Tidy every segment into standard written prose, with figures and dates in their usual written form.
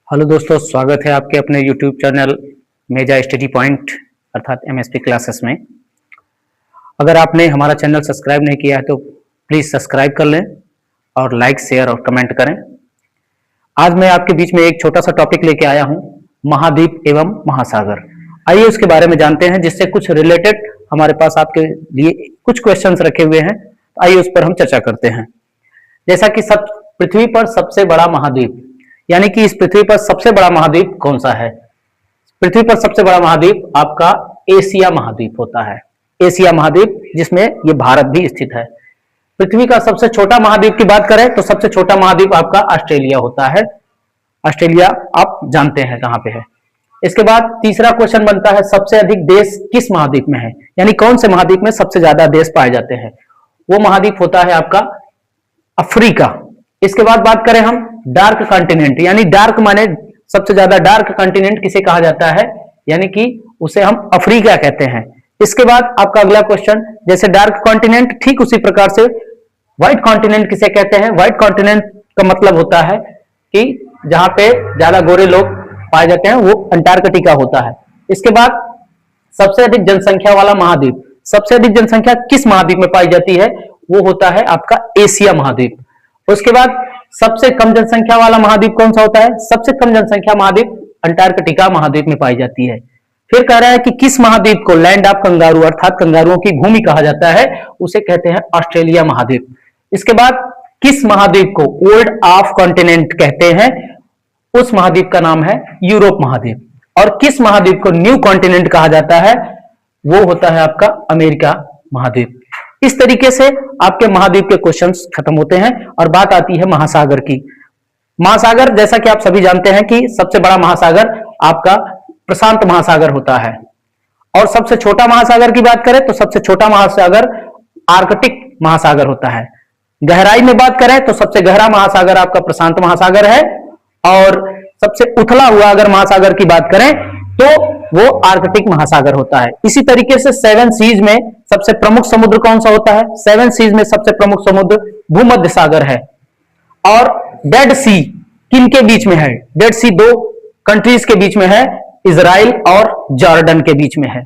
Hello दोस्तों, स्वागत है आपके अपने YouTube चैनल मेजा स्टडी पॉइंट अर्थात MSP क्लासेस में। अगर आपने हमारा चैनल सब्सक्राइब नहीं किया है तो प्लीज़ सब्सक्राइब कर लें और लाइक, शेयर और कमेंट करें। आज मैं आपके बीच में एक छोटा सा टॉपिक लेके आया हूं, महाद्वीप एवं महासागर। आइए उसके बारे में जानते हैं, जिससे कुछ रिलेटेड हमारे पास आपके लिए कुछ क्वेश्चंस रखे हुए हैं। आइए उस पर हम चर्चा करते हैं। जैसा कि पृथ्वी पर सबसे बड़ा महाद्वीप, यानी कि इस पृथ्वी पर सबसे बड़ा महाद्वीप कौन सा है? पृथ्वी पर सबसे बड़ा महाद्वीप आपका एशिया महाद्वीप होता है। एशिया महाद्वीप, जिसमें ये भारत भी स्थित है। पृथ्वी का सबसे छोटा महाद्वीप की बात करें तो सबसे छोटा महाद्वीप आपका ऑस्ट्रेलिया होता है। ऑस्ट्रेलिया आप जानते हैं कहां पे है। इसके बाद तीसरा क्वेश्चन बनता है, सबसे अधिक देश किस महाद्वीप में है, यानी कौन से महाद्वीप में सबसे ज्यादा देश पाए जाते हैं? वो महाद्वीप होता है आपका अफ्रीका। इसके बाद बात करें हम डार्क कॉन्टिनेंट, यानी डार्क माने सबसे ज्यादा डार्क कॉन्टिनेंट किसे कहा जाता है, यानी कि उसे हम अफ्रीका कहते हैं। इसके बाद आपका अगला क्वेश्चन, जैसे डार्क कॉन्टिनेंट ठीक उसी प्रकार से व्हाइट कॉन्टिनेंट किसे कहते हैं? व्हाइट कॉन्टिनेंट का मतलब होता है कि जहां पे ज्यादा गोरे लोग पाए जाते हैं, वो अंटार्कटिका होता है। इसके बाद सबसे अधिक जनसंख्या वाला महाद्वीप, सबसे अधिक जनसंख्या किस महाद्वीप में पाई जाती है? वो होता है आपका एशिया महाद्वीप। उसके बाद सबसे कम जनसंख्या वाला महाद्वीप कौन सा होता है? सबसे कम जनसंख्या महाद्वीप अंटार्कटिका महाद्वीप में पाई जाती है। फिर कह रहा है कि किस महाद्वीप को लैंड ऑफ कंगारू अर्थात कंगारुओं की भूमि कहा जाता है? उसे कहते हैं ऑस्ट्रेलिया महाद्वीप। इसके बाद किस महाद्वीप को ओल्ड ऑफ कॉन्टिनेंट कहते हैं? उस महाद्वीप का नाम है यूरोप महाद्वीप। और किस महाद्वीप को न्यू कॉन्टिनेंट कहा जाता है? वो होता है आपका अमेरिका महाद्वीप। इस तरीके से आपके महाद्वीप के क्वेश्चंस खत्म होते हैं और बात आती है महासागर की। महासागर, जैसा कि आप सभी जानते हैं कि सबसे बड़ा महासागर आपका प्रशांत महासागर होता है। और सबसे छोटा महासागर की बात करें तो सबसे छोटा महासागर आर्कटिक महासागर होता है। गहराई में बात करें तो सबसे गहरा महासागर आपका प्रशांत महासागर है। और सबसे उथला हुआ अगर महासागर की बात करें तो वो आर्कटिक महासागर होता है। इसी तरीके से सेवन सीज में सबसे प्रमुख समुद्र कौन सा होता है? सेवन सीज में सबसे प्रमुख समुद्र भूमध्य सागर है। और डेड सी किन के बीच में है? डेड सी दो कंट्रीज के बीच में है, इजराइल और जॉर्डन के बीच में है।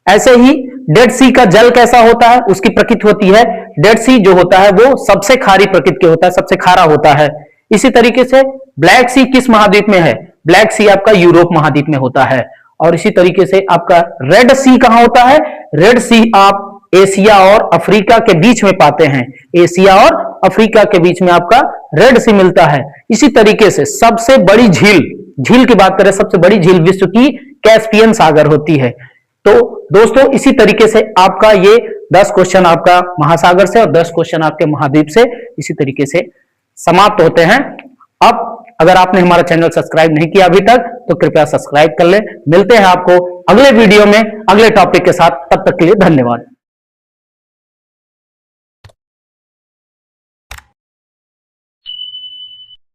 ऐसे ही डेड सी का जल कैसा होता है, उसकी प्रकृति होती है, डेड सी जो होता है वो सबसे खारी प्रकृति के होता है, सबसे खारा होता है। इसी तरीके से ब्लैक सी किस महाद्वीप में है? ब्लैक सी आपका यूरोप महाद्वीप में होता है। और इसी तरीके से आपका रेड सी कहां होता है? रेड सी आप एशिया और अफ्रीका के बीच में पाते हैं। एशिया और अफ्रीका के बीच में आपका रेड सी मिलता है। इसी तरीके से सबसे बड़ी झील की बात करें, सबसे बड़ी झील विश्व की कैस्पियन सागर होती है। तो दोस्तों, इसी तरीके से आपका ये 10 क्वेश्चन आपका महासागर से और 10 क्वेश्चन आपके महाद्वीप से इसी तरीके से समाप्त होते हैं। अब अगर आपने हमारा चैनल सब्सक्राइब नहीं किया अभी तक तो कृपया सब्सक्राइब कर लें। मिलते हैं आपको अगले वीडियो में अगले टॉपिक के साथ। तब तक के लिए धन्यवाद।